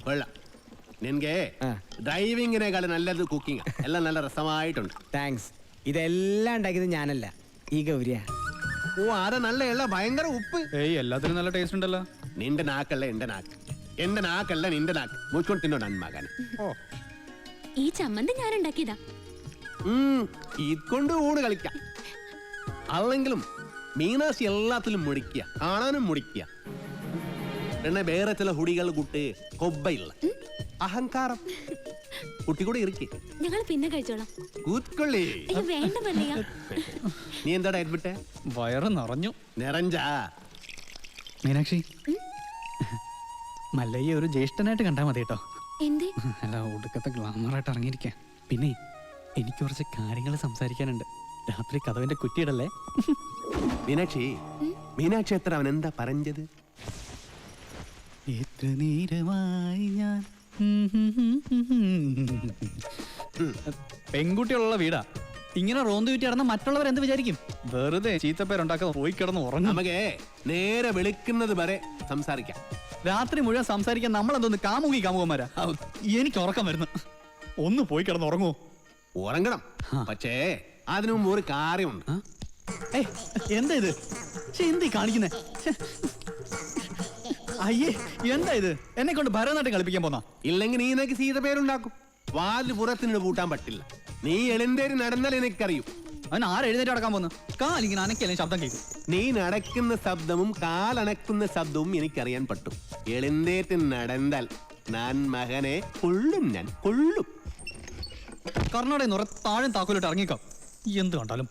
കൊള്ളാം. നിനക്ക് ഡ്രൈവിങ്ങിനേക്കാളും നല്ലത് കുക്കിംഗ്. എല്ലാം നല്ല രസമായിട്ടുണ്ട്. താങ്ക്സ്. ഇതെല്ലാം ഉണ്ടാക്കിയത് ഞാനല്ല, ഈ ഗൗരിയാ. ഓ, അതാ നല്ല എള്ള ഭയങ്കര ഉപ്പ്. ഏയ്, എല്ലാത്തിനും നല്ല ടേസ്റ്റ് ഉണ്ടല്ലോ. നിന്റെ നാക്കല്ല എന്റെ നാക്ക്, എന്റെ നാക്കല്ല നിന്റെ നാക്ക്. മുച്ചുകൊണ്ട് തിന്നോ നന്മകൻ. ഓ, ഈ ചമ്മന്തി ഞാൻ ഉണ്ടാക്കിയതാ. ഇതുകൊണ്ട് ഊണ് കളിക്കാം. അല്ലെങ്കിലും മീനാശി എല്ലാത്തിലും മുടിക്കുക, കാണാനും മുടിക്കുക. പിന്നെ വേറെ ചില ഹുടികൾ കൂട്ട് കൊബ്ബയില്ല അഹങ്കാരം കുട്ടി കൂടെ ഇരിക്കേ. ഞങ്ങൾ പിന്നെ കഴിച്ചോളാം. കൂത്തൊള്ളി. അയ്യോ വേണ്ട മല്ലയ്യ. നീ എന്താടാ എഡ്വിട്ടെ? വയറ് നിറഞ്ഞു. നിറഞ്ചാ മീനാക്ഷി, മല്ലയ്യ ഒരു ജ്യേഷ്ഠനായിട്ട് കണ്ടാൽ മതി കേട്ടോ. എന്തേ? അല്ല, ഒടുക്കത്തെ ഗ്ലാമറായിട്ട് ഇറങ്ങിയിരിക്കാം. പിന്നെ എനിക്ക് കുറച്ച് കാര്യങ്ങൾ സംസാരിക്കാനുണ്ട്. രാത്രി കഥവിന്റെ കുറ്റിയിടല്ലേ? മീനാക്ഷി, മീനാക്ഷി എത്ര അവൻ എന്താ പറഞ്ഞത്? എത്ര നേരമായി ഞാൻ പെൺകുട്ടികളുള്ള വീടാ. ഇങ്ങനെ റോന്ത് വിറ്റി നടന്ന മറ്റുള്ളവർ എന്ത് വിചാരിക്കും? വെറുതെ ചീത്തപ്പേരുണ്ടാക്കാതെ പോയി കിടന്ന് ഉറങ്ങും. നമുക്ക് നേരെ വെളുക്കുന്നത് വരെ സംസാരിക്കാം. രാത്രി മുഴുവൻ സംസാരിക്കാൻ നമ്മളെന്തോന്ന് കാമുകന്മാരാ? എനിക്ക് ഉറക്കം വരുന്നു. ഒന്ന് പോയി കിടന്ന് ഉറങ്ങുമോ? ഉറങ്ങണം, പക്ഷേ അതിനു മുമ്പ് ഒരു കാര്യമുണ്ട്. എന്താ ഇത്? എന്ത് കാണിക്കുന്നേ? അയ്യേ, എന്താ ഇത്? എന്നെ കൊണ്ട് ഭരതനാട്യം കളിപ്പിക്കാൻ പോന്നാ? ഇല്ലെങ്കിൽ നീ നിനക്ക് സീത പേരുണ്ടാക്കും. വാല് പുറത്തിനോട് പൂട്ടാൻ പറ്റില്ല. നീ എഴുന്നേര് നടന്നാൽ എനിക്കറിയും. അവൻ ആരെഴുന്നേറ്റ് നടക്കാൻ പോന്നു? കാലിങ്ങനെ അനക്കല്ലേ ശബ്ദം കേൾക്കും. നീ നടക്കുന്ന ശബ്ദവും കാലണക്കുന്ന ശബ്ദവും എനിക്കറിയാൻ പറ്റും. എഴുന്നേറ്റ് നടന്നാൽ ഞാൻ മകനെ കൊള്ളും, ഞാൻ കൊള്ളും. കർണാടക താഴെ താക്കോലിട്ട് ഇറങ്ങിക്കാം. എന്ത് കണ്ടാലും